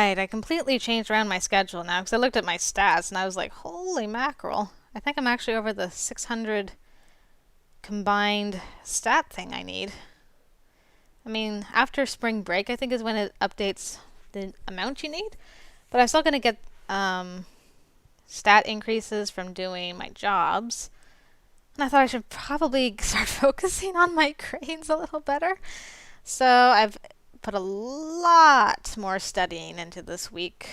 Right, I completely changed around my schedule now because I looked at my stats and I was like, holy mackerel. I think I'm actually over the 600 combined stat thing I need. I mean, after spring break, I think is when it updates the amount you need. But I'm still going to get stat increases from doing my jobs. And I thought I should probably start focusing on my grades a little better. So I've put a lot more studying into this week.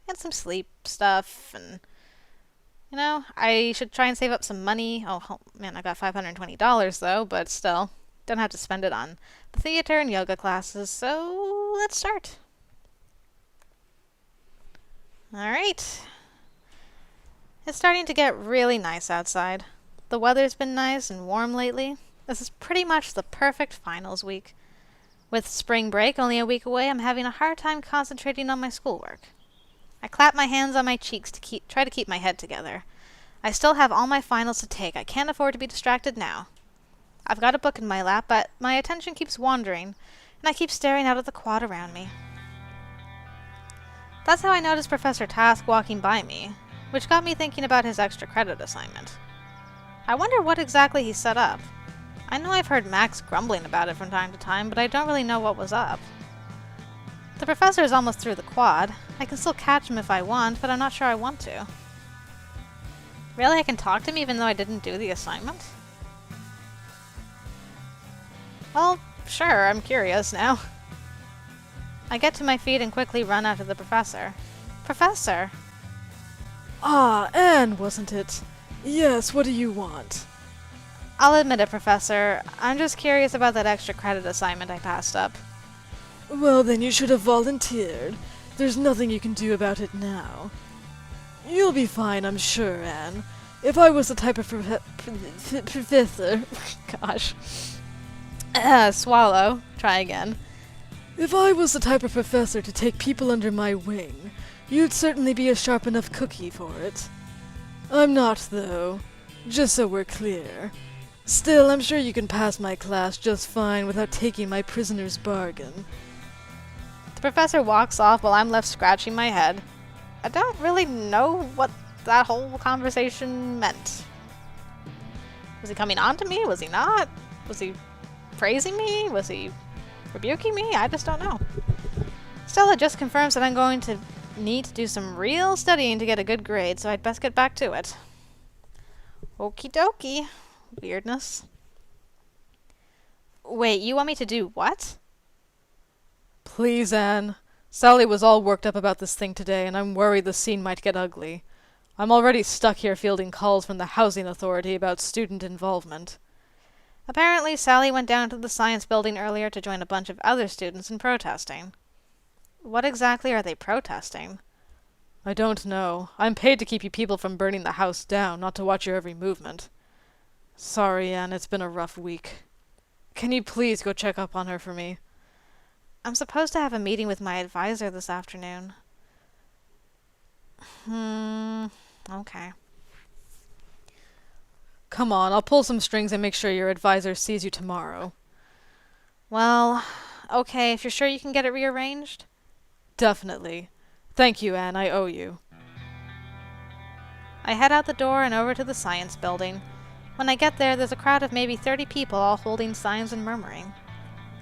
And some sleep stuff. And, you know, I should try and save up some money. Oh, man, I got $520 though, but still. Don't have to spend it on the theater and yoga classes. So let's start. Alright. It's starting to get really nice outside. The weather's been nice and warm lately. This is pretty much the perfect finals week. With spring break only a week away, I'm having a hard time concentrating on my schoolwork. I clap my hands on my cheeks to try to keep my head together. I still have all my finals to take. I can't afford to be distracted now. I've got a book in my lap, but my attention keeps wandering, and I keep staring out at the quad around me. That's how I noticed Professor Task walking by me, which got me thinking about his extra credit assignment. I wonder what exactly he set up. I know I've heard Max grumbling about it from time to time, but I don't really know what was up. The professor is almost through the quad. I can still catch him if I want, but I'm not sure I want to. Really, I can talk to him even though I didn't do the assignment? Well, sure, I'm curious now. I get to my feet and quickly run after the professor. Professor! Ah, Anne, wasn't it? Yes, what do you want? I'll admit it, Professor. I'm just curious about that extra credit assignment I passed up. Well, then you should have volunteered. There's nothing you can do about it now. You'll be fine, I'm sure, Anne. If I was the type of professor... Gosh. Swallow. Try again. If I was the type of professor to take people under my wing, you'd certainly be a sharp enough cookie for it. I'm not, though. Just so we're clear. Still, I'm sure you can pass my class just fine without taking my prisoner's bargain. The professor walks off while I'm left scratching my head. I don't really know what that whole conversation meant. Was he coming on to me? Was he not? Was he praising me? Was he rebuking me? I just don't know. Still, it just confirms that I'm going to need to do some real studying to get a good grade, so I'd best get back to it. Okie dokie. Weirdness. Wait, you want me to do what? Please, Anne. Sally was all worked up about this thing today, and I'm worried the scene might get ugly. I'm already stuck here fielding calls from the housing authority about student involvement. Apparently, Sally went down to the science building earlier to join a bunch of other students in protesting. What exactly are they protesting? I don't know. I'm paid to keep you people from burning the house down, not to watch your every movement. Sorry, Anne, it's been a rough week. Can you please go check up on her for me? I'm supposed to have a meeting with my advisor this afternoon. Okay. Come on, I'll pull some strings and make sure your advisor sees you tomorrow. Well, okay, if you're sure you can get it rearranged? Definitely. Thank you, Anne, I owe you. I head out the door and over to the science building. When I get there, there's a crowd of maybe 30 people all holding signs and murmuring.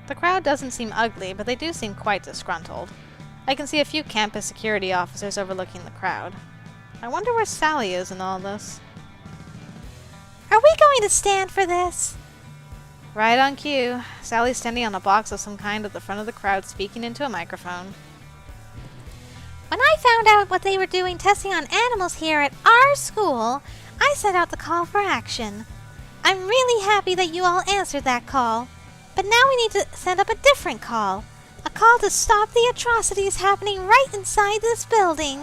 The crowd doesn't seem ugly, but they do seem quite disgruntled. I can see a few campus security officers overlooking the crowd. I wonder where Sally is in all this. Are we going to stand for this? Right on cue. Sally's standing on a box of some kind at the front of the crowd, speaking into a microphone. When I found out what they were doing testing on animals here at our school, I set out the call for action. I'm really happy that you all answered that call. But now we need to send up a different call. A call to stop the atrocities happening right inside this building.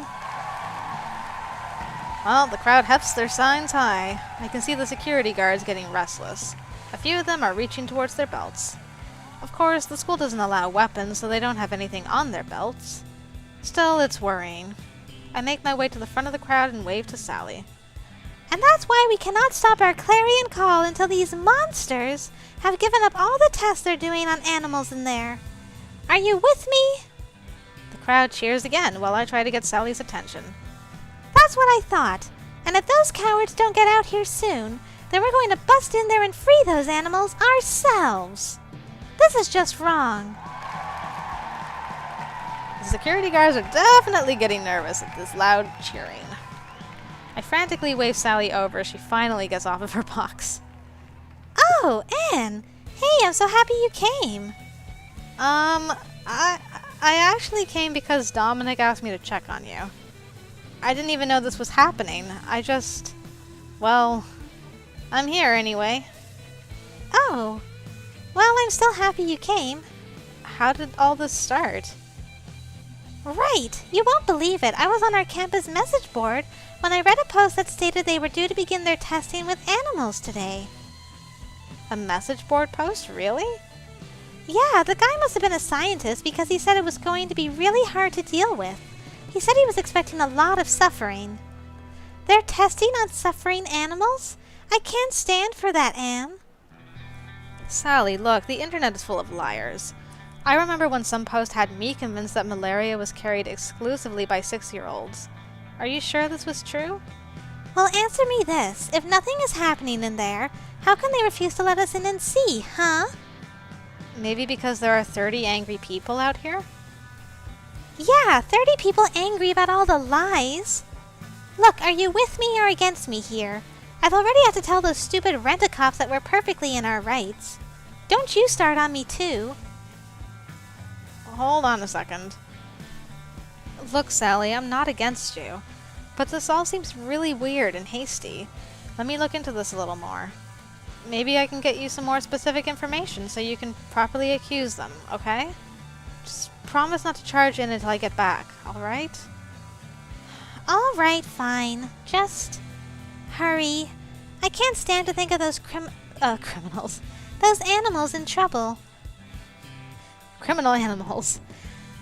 Well, the crowd hefts their signs high. I can see the security guards getting restless. A few of them are reaching towards their belts. Of course, the school doesn't allow weapons, so they don't have anything on their belts. Still, it's worrying. I make my way to the front of the crowd and wave to Sally. And that's why we cannot stop our clarion call until these monsters have given up all the tests they're doing on animals in there. Are you with me? The crowd cheers again while I try to get Sally's attention. That's what I thought. And if those cowards don't get out here soon, then we're going to bust in there and free those animals ourselves. This is just wrong. The security guards are definitely getting nervous at this loud cheering. I frantically wave Sally over as she finally gets off of her box. Oh, Anne! Hey, I'm so happy you came. I actually came because Dominic asked me to check on you. I didn't even know this was happening. Well, I'm here anyway. Oh, well, I'm still happy you came. How did all this start? Right, you won't believe it. I was on our campus message board when I read a post that stated they were due to begin their testing with animals today. A message board post? Really? Yeah, the guy must have been a scientist because he said it was going to be really hard to deal with. He said he was expecting a lot of suffering. They're testing on suffering animals? I can't stand for that, Anne. Sally, look, the internet is full of liars. I remember when some post had me convinced that malaria was carried exclusively by 6-year-olds. Are you sure this was true? Well, answer me this. If nothing is happening in there, how can they refuse to let us in and see, huh? Maybe because there are 30 angry people out here? Yeah, 30 people angry about all the lies. Look, are you with me or against me here? I've already had to tell those stupid rent-a-cops that we're perfectly in our rights. Don't you start on me too. Hold on a second. Look, Sally, I'm not against you, but this all seems really weird and hasty. Let me look into this a little more. Maybe I can get you some more specific information so you can properly accuse them, okay? Just promise not to charge in until I get back, alright? Alright, fine. Just hurry. I can't stand to think of those criminals. Those animals in trouble. Criminal animals.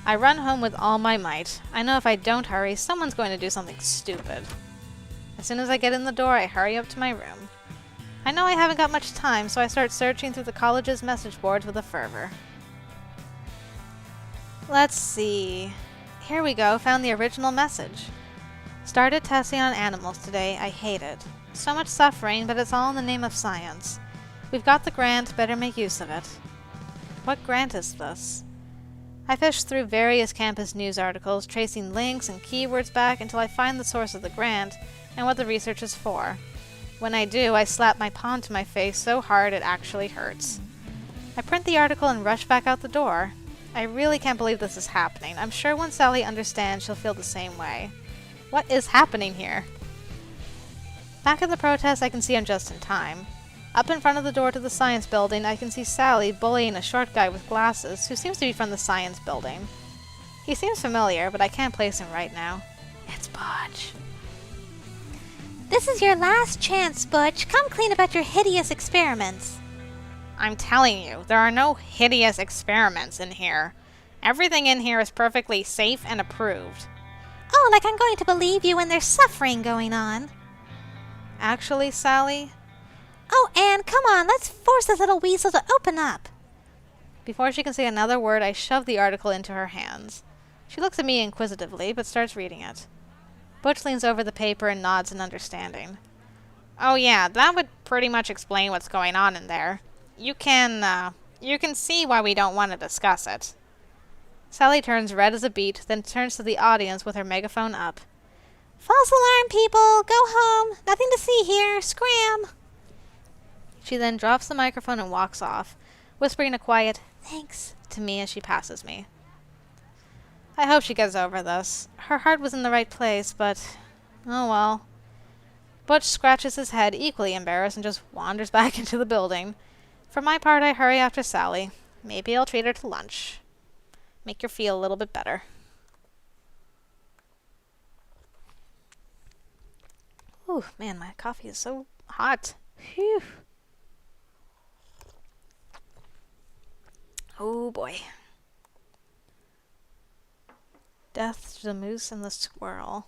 I run home with all my might. I know if I don't hurry, someone's going to do something stupid. As soon as I get in the door, I hurry up to my room. I know I haven't got much time, so I start searching through the college's message boards with a fervor. Let's see. Here we go, found the original message. Started testing on animals today. I hate it. So much suffering, but it's all in the name of science. We've got the grant, better make use of it. What grant is this? I fish through various campus news articles, tracing links and keywords back until I find the source of the grant and what the research is for. When I do, I slap my palm to my face so hard it actually hurts. I print the article and rush back out the door. I really can't believe this is happening. I'm sure when Sally understands, she'll feel the same way. What is happening here? Back at the protest, I can see I'm just in time. Up in front of the door to the science building, I can see Sally bullying a short guy with glasses who seems to be from the science building. He seems familiar, but I can't place him right now. It's Butch. This is your last chance, Butch. Come clean about your hideous experiments. I'm telling you, there are no hideous experiments in here. Everything in here is perfectly safe and approved. Oh, like I'm going to believe you when there's suffering going on. Actually, Sally... Oh, Anne, come on, let's force this little weasel to open up. Before she can say another word, I shove the article into her hands. She looks at me inquisitively, but starts reading it. Butch leans over the paper and nods in understanding. Oh yeah, that would pretty much explain what's going on in there. You can see why we don't want to discuss it. Sally turns red as a beet, then turns to the audience with her megaphone up. False alarm, people! Go home! Nothing to see here! Scram! She then drops the microphone and walks off, whispering a quiet, "Thanks," to me as she passes me. I hope she gets over this. Her heart was in the right place, but... oh well. Butch scratches his head, equally embarrassed, and just wanders back into the building. For my part, I hurry after Sally. Maybe I'll treat her to lunch. Make her feel a little bit better. Ooh, man, my coffee is so hot. Phew. Oh boy. Death to the moose and the squirrel.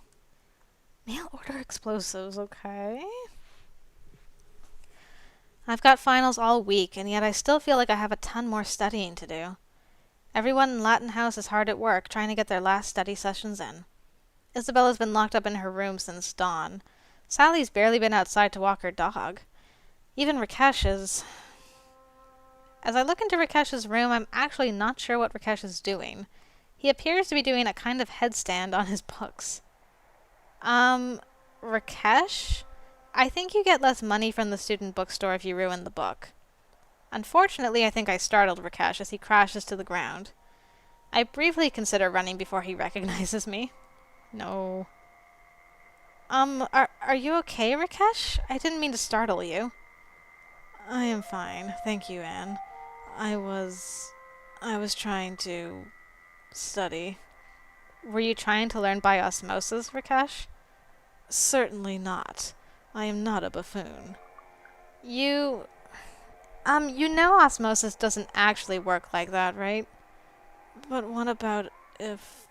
Mail order explosives, okay. I've got finals all week, and yet I still feel like I have a ton more studying to do. Everyone in Latin House is hard at work trying to get their last study sessions in. Isabella's been locked up in her room since dawn. Sally's barely been outside to walk her dog. Even Rakesh is... As I look into Rakesh's room, I'm actually not sure what Rakesh is doing. He appears to be doing a kind of headstand on his books. Rakesh? I think you get less money from the student bookstore if you ruin the book. Unfortunately, I think I startled Rakesh as he crashes to the ground. I briefly consider running before he recognizes me. No. Are you okay, Rakesh? I didn't mean to startle you. I am fine, thank you, Anne. I was trying to study. Were you trying to learn by osmosis, Rakesh? Certainly not. I am not a buffoon. You know osmosis doesn't actually work like that, right? But what about if,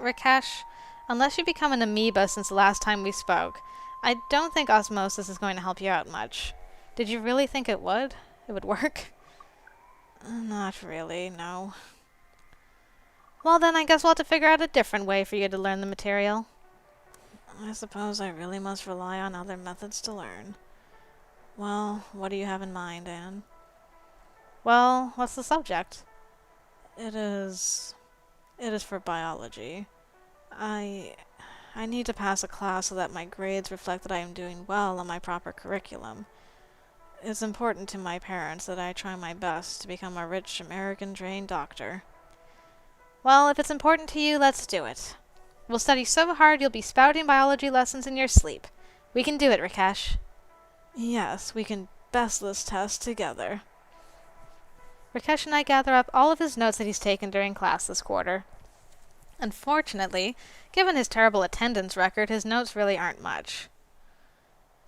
Rakesh, unless you become an amoeba since the last time we spoke, I don't think osmosis is going to help you out much. Did you really think it would? It would work? Not really, no. Well, then I guess we'll have to figure out a different way for you to learn the material. I suppose I really must rely on other methods to learn. Well, what do you have in mind, Anne? Well, what's the subject? It is for biology. I need to pass a class so that my grades reflect that I am doing well on my proper curriculum. It's important to my parents that I try my best to become a rich American-trained doctor. Well, if it's important to you, let's do it. We'll study so hard you'll be spouting biology lessons in your sleep. We can do it, Rakesh. Yes, we can best this test together. Rakesh and I gather up all of his notes that he's taken during class this quarter. Unfortunately, given his terrible attendance record, his notes really aren't much.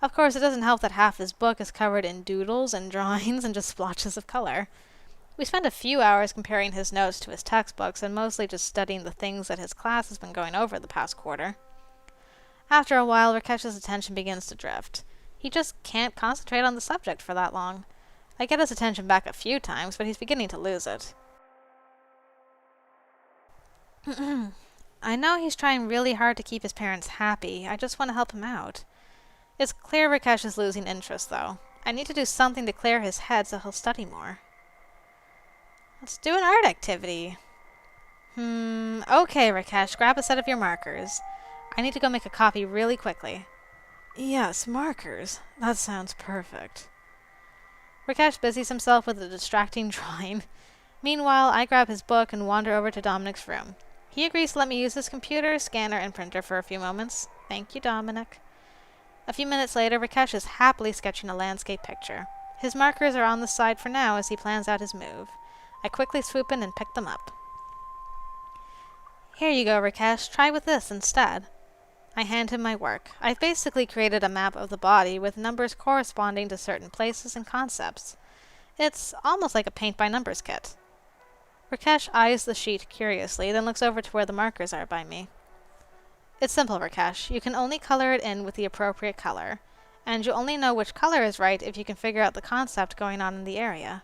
Of course, it doesn't help that half his book is covered in doodles and drawings and just splotches of color. We spent a few hours comparing his notes to his textbooks and mostly just studying the things that his class has been going over the past quarter. After a while, Rakesh's attention begins to drift. He just can't concentrate on the subject for that long. I get his attention back a few times, but he's beginning to lose it. I know he's trying really hard to keep his parents happy. I just want to help him out. It's clear Rakesh is losing interest, though. I need to do something to clear his head so he'll study more. Let's do an art activity. Okay, Rakesh, grab a set of your markers. I need to go make a copy really quickly. Yes, markers. That sounds perfect. Rakesh busies himself with a distracting drawing. Meanwhile, I grab his book and wander over to Dominic's room. He agrees to let me use his computer, scanner, and printer for a few moments. Thank you, Dominic. A few minutes later, Rakesh is happily sketching a landscape picture. His markers are on the side for now as he plans out his move. I quickly swoop in and pick them up. Here you go, Rakesh. Try with this instead. I hand him my work. I've basically created a map of the body with numbers corresponding to certain places and concepts. It's almost like a paint-by-numbers kit. Rakesh eyes the sheet curiously, then looks over to where the markers are by me. It's simple, Rakesh. You can only color it in with the appropriate color, and you only know which color is right if you can figure out the concept going on in the area.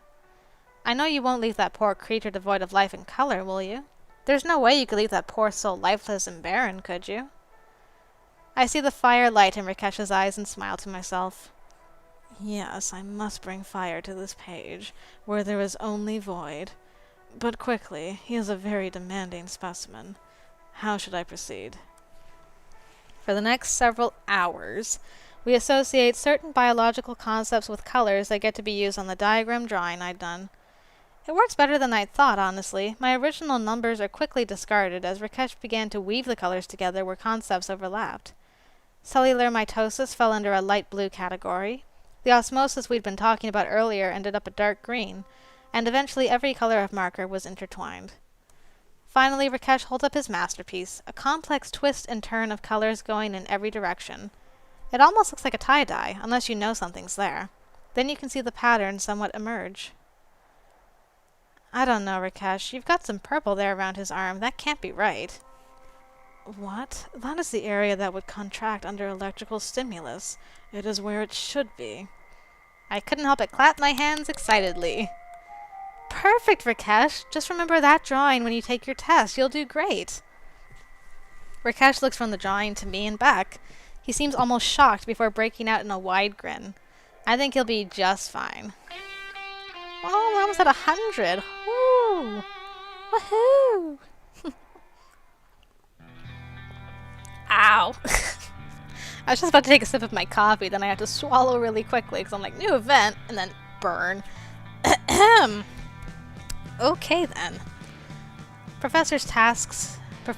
I know you won't leave that poor creature devoid of life and color, will you? There's no way you could leave that poor soul lifeless and barren, could you? I see the fire light in Rakesh's eyes and smile to myself. Yes, I must bring fire to this page, where there is only void. But quickly, he is a very demanding specimen. How should I proceed? For the next several hours, we associate certain biological concepts with colors that get to be used on the diagram drawing I'd done. It works better than I'd thought, honestly. My original numbers are quickly discarded as Rakesh began to weave the colors together where concepts overlapped. Cellular mitosis fell under a light blue category. The osmosis we'd been talking about earlier ended up a dark green, and eventually every color of marker was intertwined. Finally, Rakesh holds up his masterpiece, a complex twist and turn of colors going in every direction. It almost looks like a tie-dye, unless you know something's there. Then you can see the pattern somewhat emerge. I don't know, Rakesh. You've got some purple there around his arm. That can't be right. What? That is the area that would contract under electrical stimulus. It is where it should be. I couldn't help but clap my hands excitedly. Perfect, Rakesh. Just remember that drawing when you take your test. You'll do great. Rakesh looks from the drawing to me and back. He seems almost shocked before breaking out in a wide grin. I think he'll be just fine. Oh, we're almost at 100. Woo! Woohoo! Ow! I was just about to take a sip of my coffee, then I had to swallow really quickly because I'm like, new event, and then burn. Okay then. Professor's tasks, oh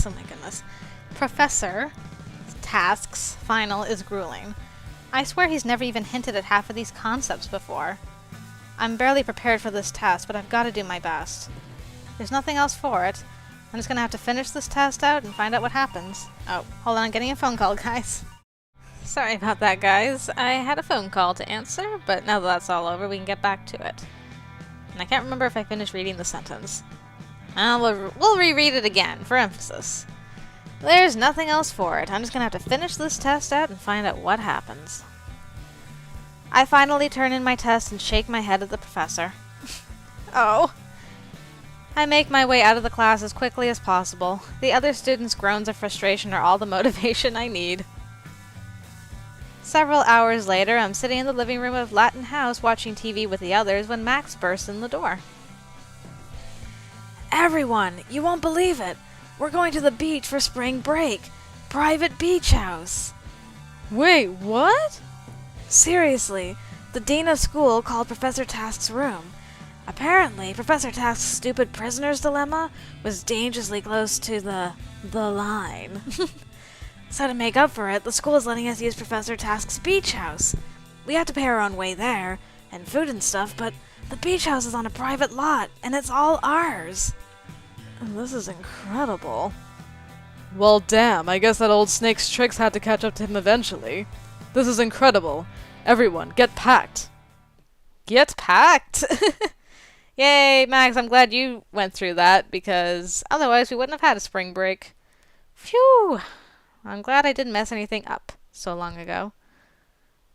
my goodness. Professor tasks final is grueling. I swear he's never even hinted at half of these concepts before. I'm barely prepared for this test, but I've got to do my best. There's nothing else for it. I'm just gonna have to finish this test out and find out what happens. Oh, hold on, I'm getting a phone call, guys. Sorry about that, guys. I had a phone call to answer, but now that that's all over, we can get back to it. And I can't remember if I finished reading the sentence. We'll reread it again, for emphasis. There's nothing else for it. I'm just gonna have to finish this test out and find out what happens. I finally turn in my test and shake my head at the professor. Oh. I make my way out of the class as quickly as possible. The other students' groans of frustration are all the motivation I need. Several hours later, I'm sitting in the living room of Latin House watching TV with the others when Max bursts in the door. Everyone, you won't believe it. We're going to the beach for spring break. Private beach house. Wait, what? Seriously, the dean of school called Professor Task's room. Apparently, Professor Task's stupid prisoner's dilemma was dangerously close to the line. So to make up for it, the school is letting us use Professor Task's beach house. We have to pay our own way there, and food and stuff, but the beach house is on a private lot, and it's all ours. This is incredible. Well, damn, I guess that old snake's tricks had to catch up to him eventually. This is incredible. Everyone, get packed. Get packed? Yay, Max, I'm glad you went through that, because otherwise we wouldn't have had a spring break. Phew! I'm glad I didn't mess anything up so long ago.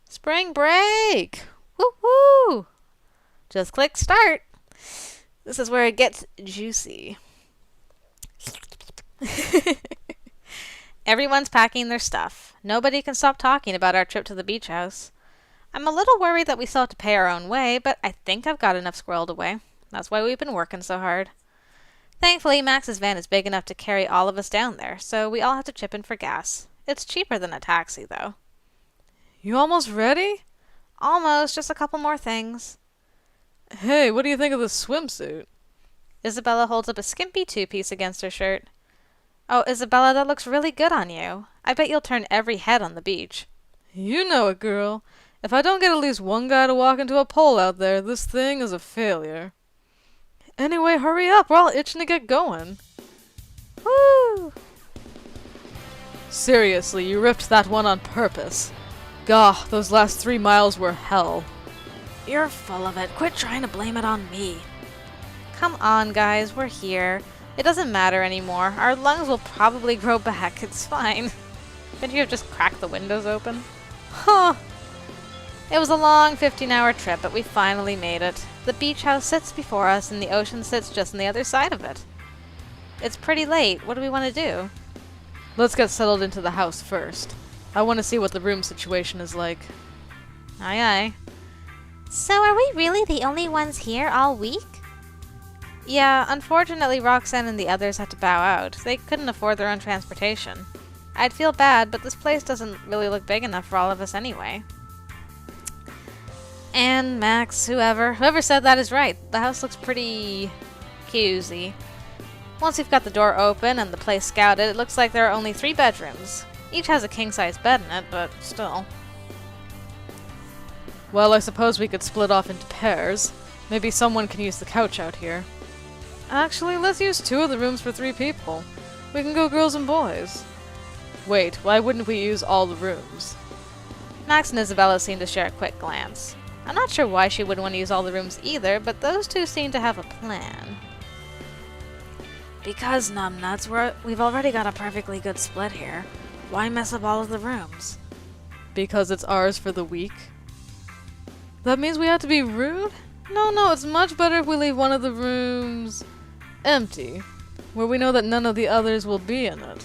Spring break! Woo-hoo! Just click start. This is where it gets juicy. Everyone's packing their stuff. Nobody can stop talking about our trip to the beach house. I'm a little worried that we still have to pay our own way, but I think I've got enough squirreled away. That's why we've been working so hard. Thankfully, Max's van is big enough to carry all of us down there, so we all have to chip in for gas. It's cheaper than a taxi, though. You almost ready? Almost, just a couple more things. Hey, what do you think of this swimsuit? Isabella holds up a skimpy two-piece against her shirt. Oh, Isabella, that looks really good on you. I bet you'll turn every head on the beach. You know it, girl. If I don't get at least one guy to walk into a pole out there, this thing is a failure. Anyway, hurry up. We're all itching to get going. Woo! Seriously, you ripped that one on purpose. Gah, those last 3 miles were hell. You're full of it. Quit trying to blame it on me. Come on, guys. We're here. It doesn't matter anymore. Our lungs will probably grow back. It's fine. Couldn't you have just cracked the windows open? Huh. It was a long 15-hour trip, but we finally made it. The beach house sits before us, and the ocean sits just on the other side of it. It's pretty late. What do we want to do? Let's get settled into the house first. I want to see what the room situation is like. Aye, aye. So are we really the only ones here all week? Yeah, unfortunately Roxanne and the others had to bow out. They couldn't afford their own transportation. I'd feel bad, but this place doesn't really look big enough for all of us anyway. And Max, whoever said that is right. The house looks pretty cozy. Once we've got the door open and the place scouted, it looks like there are only 3 bedrooms. Each has a king-size bed in it, but still. Well, I suppose we could split off into pairs. Maybe someone can use the couch out here. Actually, let's use 2 of the rooms for 3 people. We can go girls and boys. Wait, why wouldn't we use all the rooms? Max and Isabella seem to share a quick glance. I'm not sure why she wouldn't want to use all the rooms either, but those two seem to have a plan. Because, numbnuts, we've already got a perfectly good split here. Why mess up all of the rooms? Because it's ours for the week? That means we have to be rude? No, it's much better if we leave one of the rooms empty, where we know that none of the others will be in it.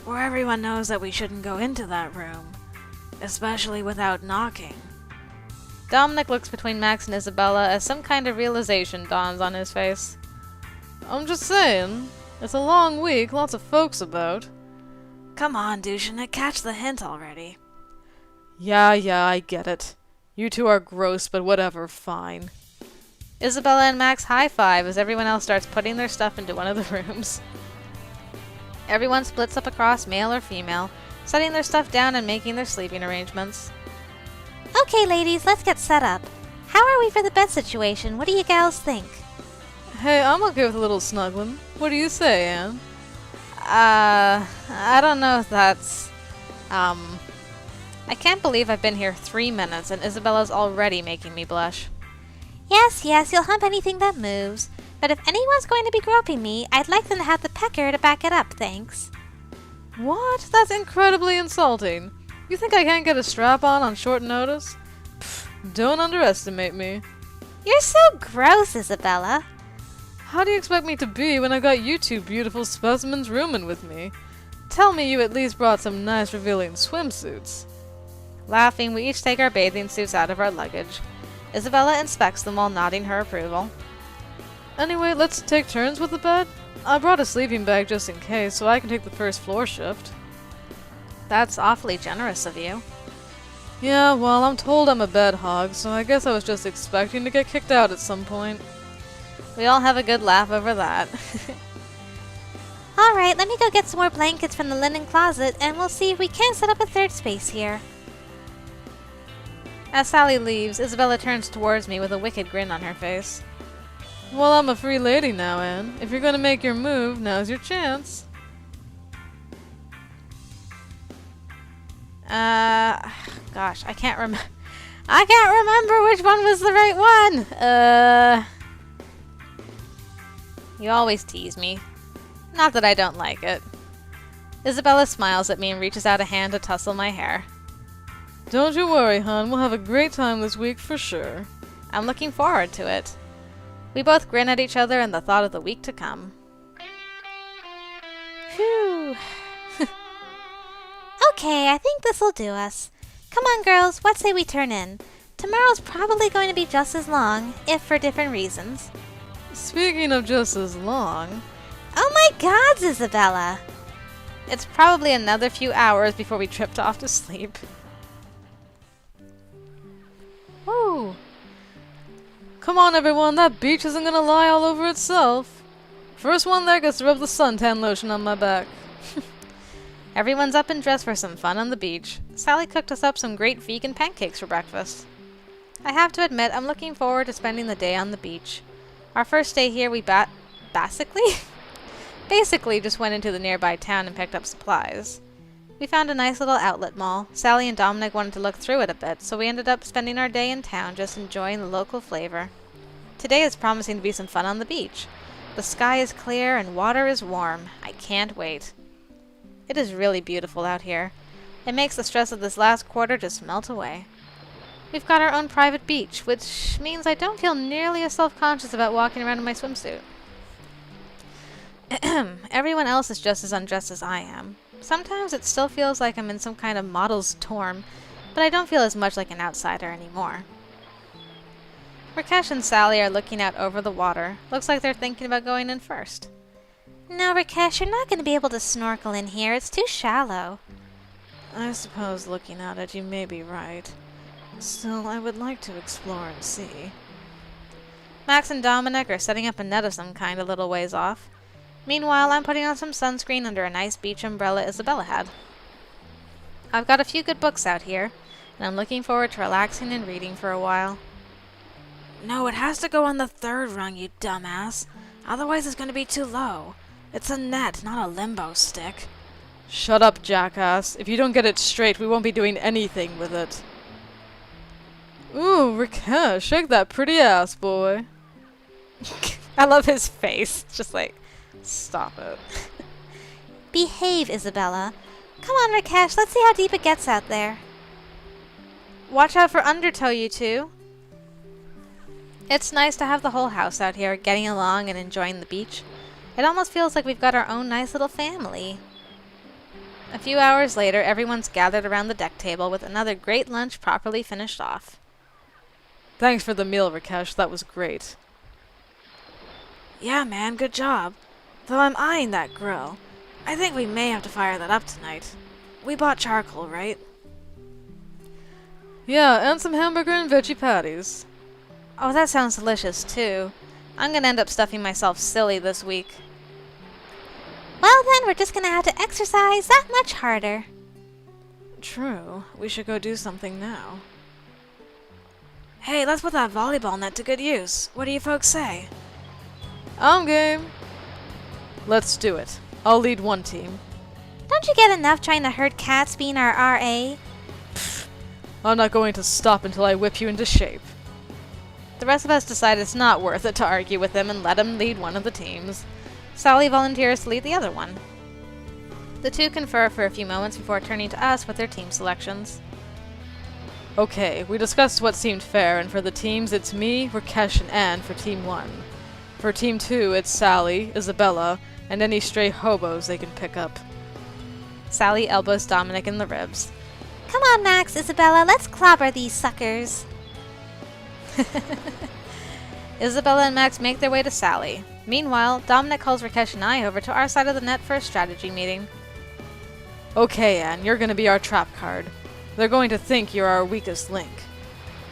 Where everyone knows that we shouldn't go into that room, especially without knocking. Dominic looks between Max and Isabella as some kind of realization dawns on his face. I'm just saying, it's a long week, lots of folks about. Come on, Dushin, catch the hint already. Yeah, I get it. You two are gross, but whatever, fine. Isabella and Max high-five as everyone else starts putting their stuff into one of the rooms. Everyone splits up across male or female, setting their stuff down and making their sleeping arrangements. Okay, ladies, let's get set up. How are we for the bed situation? What do you gals think? Hey, I'm okay with a little snuggling. What do you say, Anne? I don't know if that's... I can't believe I've been here 3 minutes and Isabella's already making me blush. Yes, you'll hump anything that moves. But if anyone's going to be groping me, I'd like them to have the pecker to back it up, thanks. What? That's incredibly insulting. You think I can't get a strap-on on short notice? Pfft, don't underestimate me. You're so gross, Isabella. How do you expect me to be when I've got you two beautiful specimens rooming with me? Tell me you at least brought some nice revealing swimsuits. Laughing, we each take our bathing suits out of our luggage. Isabella inspects them while nodding her approval. Anyway, let's take turns with the bed. I brought a sleeping bag just in case, so I can take the first floor shift. That's awfully generous of you. Yeah, well, I'm told I'm a bed hog, so I guess I was just expecting to get kicked out at some point. We all have a good laugh over that. Alright, let me go get some more blankets from the linen closet, and we'll see if we can set up a third space here. As Sally leaves, Isabella turns towards me with a wicked grin on her face. Well, I'm a free lady now, Anne. If you're gonna make your move, now's your chance. Gosh, I can't remember which one was the right one! You always tease me. Not that I don't like it. Isabella smiles at me and reaches out a hand to tussle my hair. Don't you worry, hon. We'll have a great time this week for sure. I'm looking forward to it. We both grin at each other and the thought of the week to come. Phew. Okay, I think this'll do us. Come on, girls, what say we turn in? Tomorrow's probably going to be just as long, if for different reasons. Speaking of just as long... Oh my gods, Isabella! It's probably another few hours before we tripped off to sleep. Woo! Come on, everyone, that beach isn't gonna lie all over itself. First one there gets to rub the suntan lotion on my back. Everyone's up and dressed for some fun on the beach. Sally cooked us up some great vegan pancakes for breakfast. I have to admit, I'm looking forward to spending the day on the beach. Our first day here, we basically just went into the nearby town and picked up supplies. We found a nice little outlet mall. Sally and Dominic wanted to look through it a bit, so we ended up spending our day in town just enjoying the local flavor. Today is promising to be some fun on the beach. The sky is clear and water is warm. I can't wait. It is really beautiful out here. It makes the stress of this last quarter just melt away. We've got our own private beach, which means I don't feel nearly as self-conscious about walking around in my swimsuit. Everyone else is just as undressed as I am. Sometimes it still feels like I'm in some kind of model's dorm, but I don't feel as much like an outsider anymore. Rakesh and Sally are looking out over the water. Looks like they're thinking about going in first. No, Rakesh, you're not going to be able to snorkel in here. It's too shallow. I suppose looking at it, you may be right. Still, I would like to explore and see. Max and Dominic are setting up a net of some kind a little ways off. Meanwhile, I'm putting on some sunscreen under a nice beach umbrella Isabella had. I've got a few good books out here, and I'm looking forward to relaxing and reading for a while. No, it has to go on the third rung, you dumbass. Otherwise it's going to be too low. It's a net, not a limbo stick. Shut up, jackass. If you don't get it straight, we won't be doing anything with it. Ooh, Rakesh, shake that pretty ass, boy. I love his face. Just like, stop it. Behave, Isabella. Come on, Rakesh, let's see how deep it gets out there. Watch out for undertow, you two. It's nice to have the whole house out here getting along and enjoying the beach. It almost feels like we've got our own nice little family. A few hours later, everyone's gathered around the deck table with another great lunch properly finished off. Thanks for the meal, Rakesh. That was great. Yeah, man, good job. Though I'm eyeing that grill. I think we may have to fire that up tonight. We bought charcoal, right? Yeah, and some hamburger and veggie patties. Oh, that sounds delicious, too. I'm gonna end up stuffing myself silly this week. Well then, we're just gonna have to exercise that much harder. True. We should go do something now. Hey, let's put that volleyball net to good use. What do you folks say? I'm game. Let's do it. I'll lead one team. Don't you get enough trying to herd cats being our RA? I'm not going to stop until I whip you into shape. The rest of us decide it's not worth it to argue with him and let him lead one of the teams. Sally volunteers to lead the other one. The two confer for a few moments before turning to us with their team selections. Okay, we discussed what seemed fair, and for the teams, it's me, Rakesh, and Anne for Team 1. For Team 2, it's Sally, Isabella, and any stray hobos they can pick up. Sally elbows Dominic in the ribs. Come on, Max, Isabella, let's clobber these suckers. Isabella and Max make their way to Sally. Meanwhile, Dominic calls Rakesh and I over to our side of the net for a strategy meeting. Okay, Anne, you're gonna be our trap card. They're going to think you're our weakest link.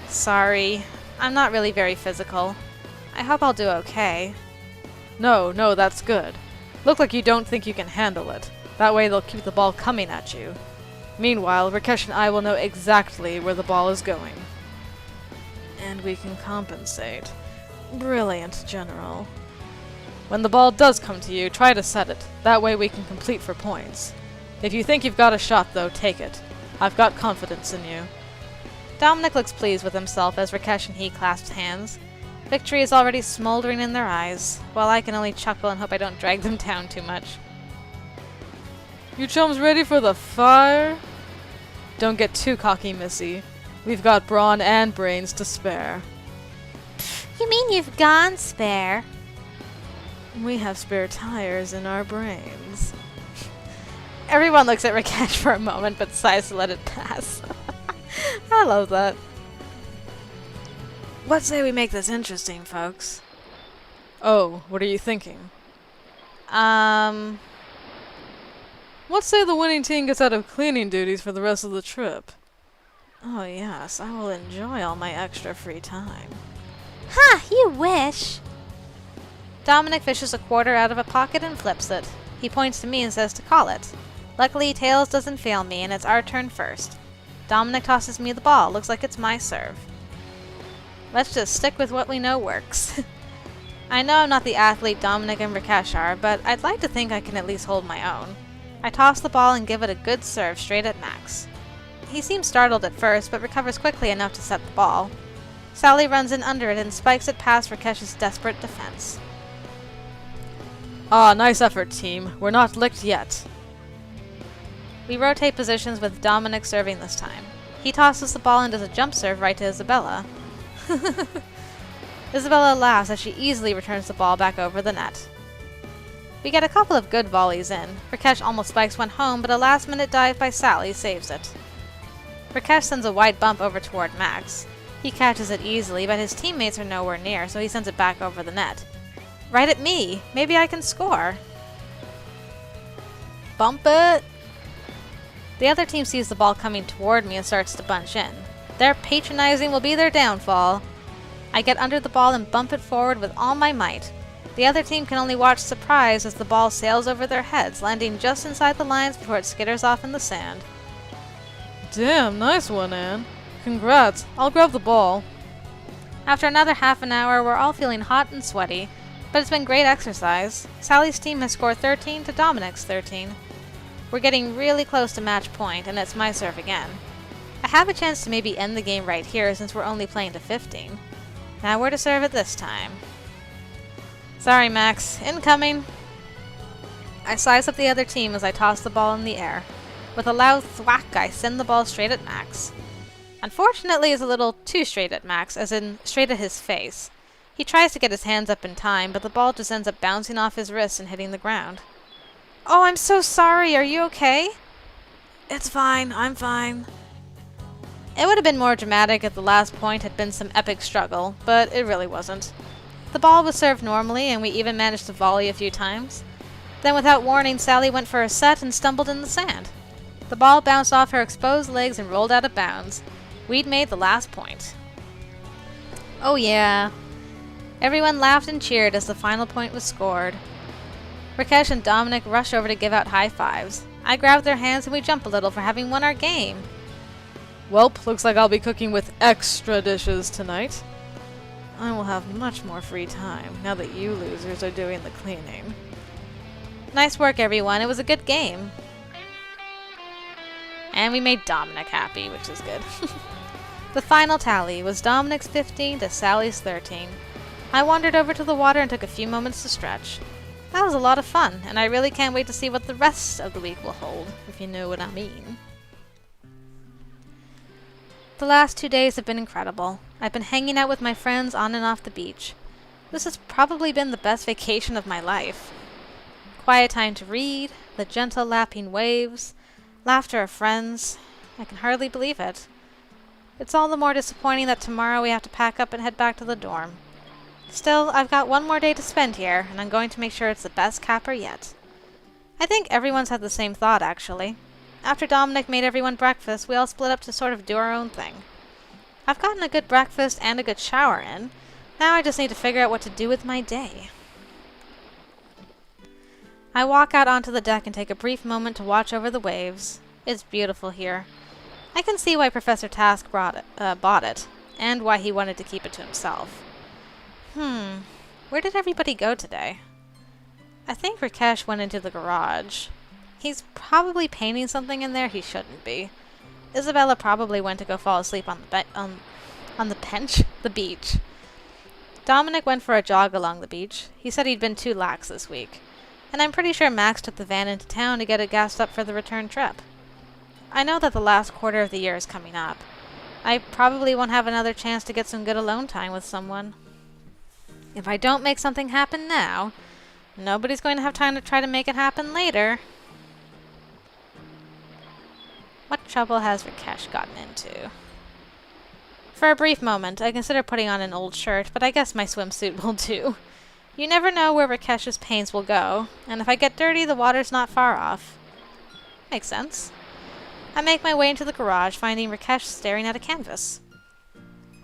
Sorry, I'm not really very physical. I hope I'll do okay. No, that's good. Look like you don't think you can handle it. That way they'll keep the ball coming at you. Meanwhile, Rakesh and I will know exactly where the ball is going. And we can compensate. Brilliant, General. When the ball does come to you, try to set it. That way we can complete for points. If you think you've got a shot, though, take it. I've got confidence in you. Dominic looks pleased with himself as Rakesh and he clasp hands. Victory is already smoldering in their eyes, while I can only chuckle and hope I don't drag them down too much. You chums ready for the fire? Don't get too cocky, Missy. We've got brawn and brains to spare. You mean you've gone spare? We have spare tires in our brains. Everyone looks at Rakesh for a moment, but decides to let it pass. I love that. What say we make this interesting, folks? Oh, what are you thinking? What say the winning team gets out of cleaning duties for the rest of the trip? Oh yes, I will enjoy all my extra free time. Ha! You wish! Dominic fishes a quarter out of a pocket and flips it. He points to me and says to call it. Luckily, tails doesn't fail me, and it's our turn first. Dominic tosses me the ball. Looks like it's my serve. Let's just stick with what we know works. I know I'm not the athlete Dominic and Rakesh are, but I'd like to think I can at least hold my own. I toss the ball and give it a good serve straight at Max. He seems startled at first, but recovers quickly enough to set the ball. Sally runs in under it and spikes it past Rakesh's desperate defense. Ah, nice effort, team. We're not licked yet. We rotate positions with Dominic serving this time. He tosses the ball and does a jump serve right to Isabella. Isabella laughs as she easily returns the ball back over the net. We get a couple of good volleys in. Rakesh almost spikes one home, but a last-minute dive by Sally saves it. Rakesh sends a wide bump over toward Max. He catches it easily, but his teammates are nowhere near, so he sends it back over the net. Right at me! Maybe I can score! Bump it! The other team sees the ball coming toward me and starts to bunch in. Their patronizing will be their downfall. I get under the ball and bump it forward with all my might. The other team can only watch surprised as the ball sails over their heads, landing just inside the lines before it skitters off in the sand. Damn, nice one, Anne. Congrats. I'll grab the ball. After another half an hour, we're all feeling hot and sweaty, but it's been great exercise. Sally's team has scored 13 to Dominic's 13. We're getting really close to match point, and it's my serve again. I have a chance to maybe end the game right here since we're only playing to 15. Now where to serve it this time? Sorry, Max. Incoming! I size up the other team as I toss the ball in the air. With a loud thwack, I send the ball straight at Max. Unfortunately, it's a little too straight at Max, as in straight at his face. He tries to get his hands up in time, but the ball just ends up bouncing off his wrist and hitting the ground. Oh, I'm so sorry. Are you okay? It's fine, I'm fine. It would have been more dramatic if the last point had been some epic struggle, but it really wasn't. The ball was served normally, and we even managed to volley a few times. Then, without warning, Sally went for a set and stumbled in the sand. The ball bounced off her exposed legs and rolled out of bounds. We'd made the last point. Oh yeah. Everyone laughed and cheered as the final point was scored. Rakesh and Dominic rushed over to give out high fives. I grabbed their hands and we jumped a little for having won our game. Welp, looks like I'll be cooking with extra dishes tonight. I will have much more free time now that you losers are doing the cleaning. Nice work, everyone. It was a good game. And we made Dominic happy, which is good. The final tally was Dominic's 15 to Sally's 13. I wandered over to the water and took a few moments to stretch. That was a lot of fun, and I really can't wait to see what the rest of the week will hold, if you know what I mean. The last 2 days have been incredible. I've been hanging out with my friends on and off the beach. This has probably been the best vacation of my life. Quiet time to read, the gentle lapping waves, laughter of friends. I can hardly believe it. It's all the more disappointing that tomorrow we have to pack up and head back to the dorm. Still, I've got one more day to spend here, and I'm going to make sure it's the best capper yet. I think everyone's had the same thought, actually. After Dominic made everyone breakfast, we all split up to sort of do our own thing. I've gotten a good breakfast and a good shower in. Now I just need to figure out what to do with my day. I walk out onto the deck and take a brief moment to watch over the waves. It's beautiful here. I can see why Professor Task bought it, and why he wanted to keep it to himself. Where did everybody go today? I think Rakesh went into the garage. He's probably painting something in there he shouldn't be. Isabella probably went to go fall asleep on the beach. Dominic went for a jog along the beach. He said he'd been too lax this week. And I'm pretty sure Max took the van into town to get it gassed up for the return trip. I know that the last quarter of the year is coming up. I probably won't have another chance to get some good alone time with someone. If I don't make something happen now, nobody's going to have time to try to make it happen later. What trouble has Rakesh gotten into? For a brief moment, I consider putting on an old shirt, but I guess my swimsuit will do. You never know where Rakesh's pains will go, and if I get dirty, the water's not far off. Makes sense. I make my way into the garage, finding Rakesh staring at a canvas.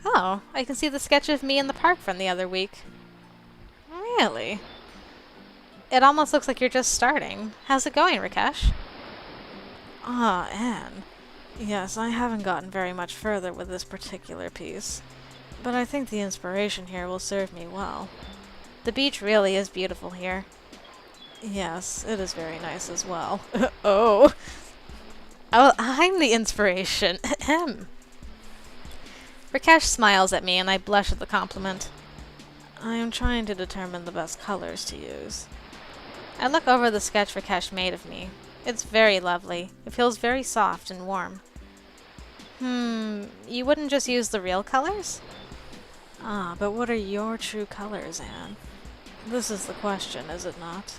Oh, I can see the sketch of me in the park from the other week. Really? It almost looks like you're just starting. How's it going, Rakesh? Ah, Anne. Yes, I haven't gotten very much further with this particular piece, but I think the inspiration here will serve me well. The beach really is beautiful here. Yes, it is very nice as well. Oh, I'm the inspiration. Rakesh smiles at me, and I blush at the compliment. I am trying to determine the best colors to use. I look over the sketch Rakesh made of me. It's very lovely. It feels very soft and warm. You wouldn't just use the real colors? Ah, but what are your true colors, Anne? This is the question, is it not?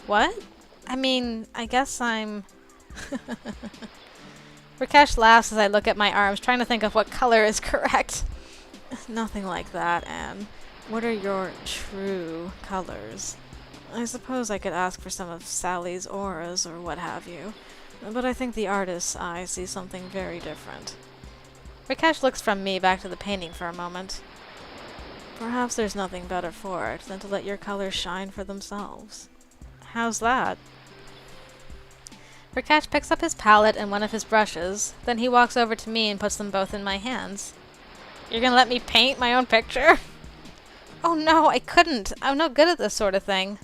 What? I mean, I guess I'm... Rakesh laughs as I look at my arms, trying to think of what color is correct. Nothing like that, Anne. What are your true colors? I suppose I could ask for some of Sally's auras or what have you, but I think the artist's eye sees something very different. Rakesh looks from me back to the painting for a moment. Perhaps there's nothing better for it than to let your colors shine for themselves. How's that? Rakesh picks up his palette and one of his brushes, then he walks over to me and puts them both in my hands. You're gonna let me paint my own picture? Oh no, I couldn't. I'm no good at this sort of thing.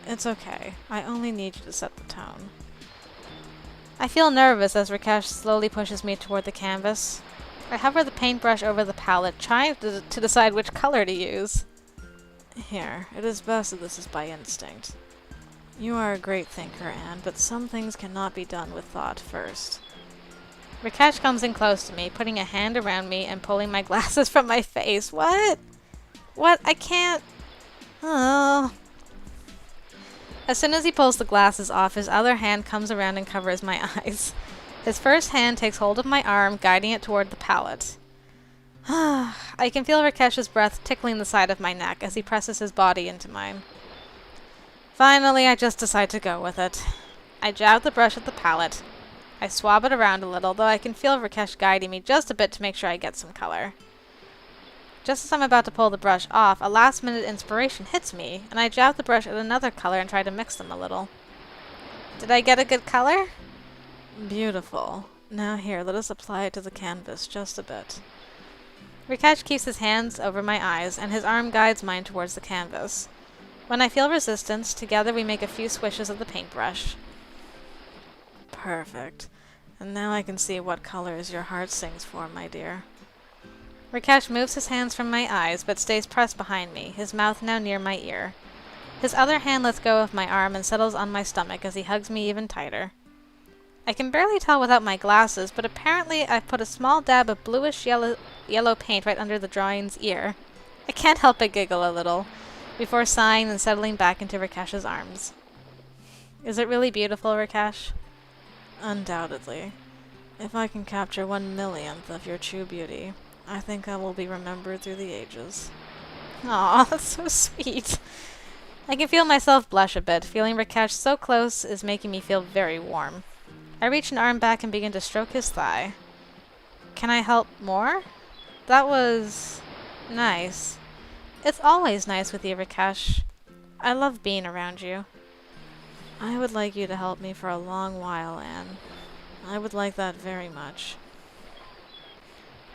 It's okay. I only need you to set the tone. I feel nervous as Rakesh slowly pushes me toward the canvas. I hover the paintbrush over the palette, trying to decide which color to use. Here, it is best that this is by instinct. You are a great thinker, Anne, but some things cannot be done with thought first. Rakesh comes in close to me, putting a hand around me and pulling my glasses from my face. What? What? I can't... Oh. As soon as he pulls the glasses off, his other hand comes around and covers my eyes. His first hand takes hold of my arm, guiding it toward the palate. I can feel Rakesh's breath tickling the side of my neck as he presses his body into mine. Finally, I just decide to go with it. I jab the brush at the palate. I swab it around a little, though I can feel Rakesh guiding me just a bit to make sure I get some color. Just as I'm about to pull the brush off, a last-minute inspiration hits me, and I jab the brush at another color and try to mix them a little. Did I get a good color? Beautiful. Now here, let us apply it to the canvas just a bit. Rakesh keeps his hands over my eyes, and his arm guides mine towards the canvas. When I feel resistance, together we make a few swishes of the paintbrush. Perfect. And now I can see what colors your heart sings for, my dear. Rakesh moves his hands from my eyes, but stays pressed behind me, his mouth now near my ear. His other hand lets go of my arm and settles on my stomach as he hugs me even tighter. I can barely tell without my glasses, but apparently I've put a small dab of bluish yellow paint right under the drawing's ear. I can't help but giggle a little, before sighing and settling back into Rakesh's arms. Is it really beautiful, Rakesh? Undoubtedly. If I can capture 1/1,000,000th of your true beauty, I think I will be remembered through the ages. Aw, that's so sweet. I can feel myself blush a bit. Feeling Rakesh so close is making me feel very warm. I reach an arm back and begin to stroke his thigh. Can I help more? That was... nice. It's always nice with you, Rakesh. I love being around you. I would like you to help me for a long while, Anne. I would like that very much.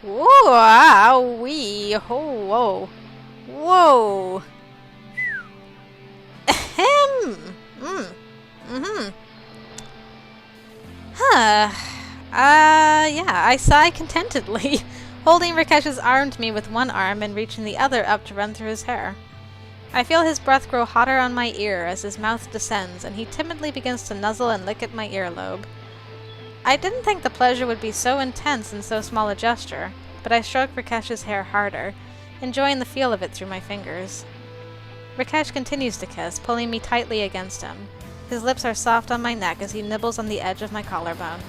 Whoa! Ow-wee! Ho! Whoa! Whoa! Ahem! Mm-hmm. Yeah, I sigh contentedly, holding Rakesh's arm to me with one arm and reaching the other up to run through his hair. I feel his breath grow hotter on my ear as his mouth descends, and he timidly begins to nuzzle and lick at my earlobe. I didn't think the pleasure would be so intense in so small a gesture, but I stroked Rakesh's hair harder, enjoying the feel of it through my fingers. Rakesh continues to kiss, pulling me tightly against him. His lips are soft on my neck as he nibbles on the edge of my collarbone.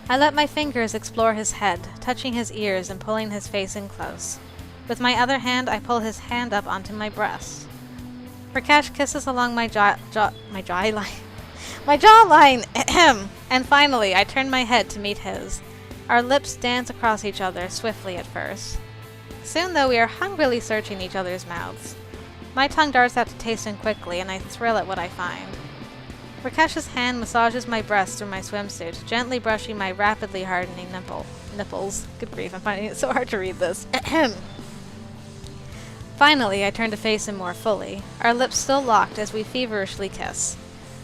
I let my fingers explore his head, touching his ears and pulling his face in close. With my other hand, I pull his hand up onto my breast. Rakesh kisses along my jawline, and finally I turn my head to meet his. Our lips dance across each other swiftly at first. Soon, though, we are hungrily searching each other's mouths. My tongue darts out to taste in quickly, and I thrill at what I find. Rakesh's hand massages my breast through my swimsuit, gently brushing my rapidly hardening nipples. Good grief, I'm finding it so hard to read this. Finally, I turn to face him more fully, our lips still locked as we feverishly kiss.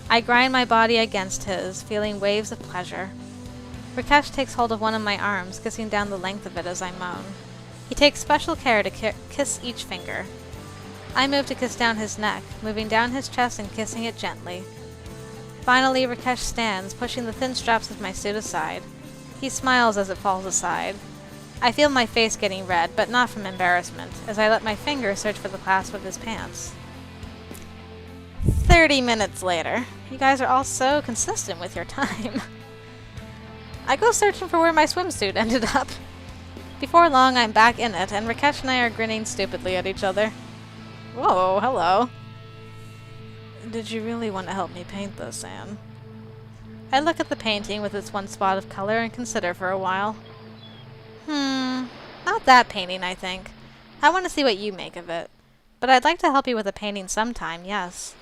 I grind my body against his, feeling waves of pleasure. Rakesh takes hold of one of my arms, kissing down the length of it as I moan. He takes special care to kiss each finger. I move to kiss down his neck, moving down his chest and kissing it gently. Finally, Rakesh stands, pushing the thin straps of my suit aside. He smiles as it falls aside. I feel my face getting red, but not from embarrassment, as I let my fingers search for the clasp of his pants. 30 minutes later. You guys are all so consistent with your time. I go searching for where my swimsuit ended up. Before long, I'm back in it, and Rakesh and I are grinning stupidly at each other. Whoa, hello. Did you really want to help me paint this, Anne? I look at the painting with its one spot of color and consider for a while. Not that painting, I think. I want to see what you make of it. But I'd like to help you with a painting sometime, yes.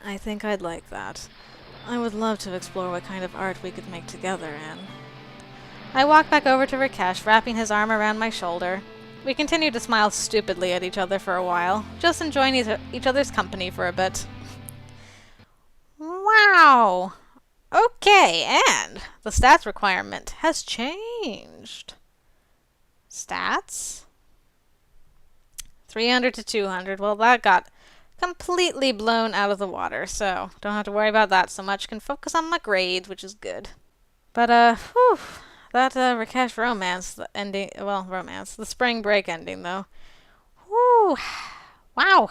I think I'd like that. I would love to explore what kind of art we could make together, Anne. I walk back over to Rakesh, wrapping his arm around my shoulder. We continue to smile stupidly at each other for a while, just enjoying each other's company for a bit. Wow! Okay, and the stats requirement has changed. Stats? 300 to 200. Well, that got completely blown out of the water, so don't have to worry about that so much. Can focus on my grades, which is good. But, that Rakesh romance, the ending, well, romance, the spring break ending, though. Whew. Wow.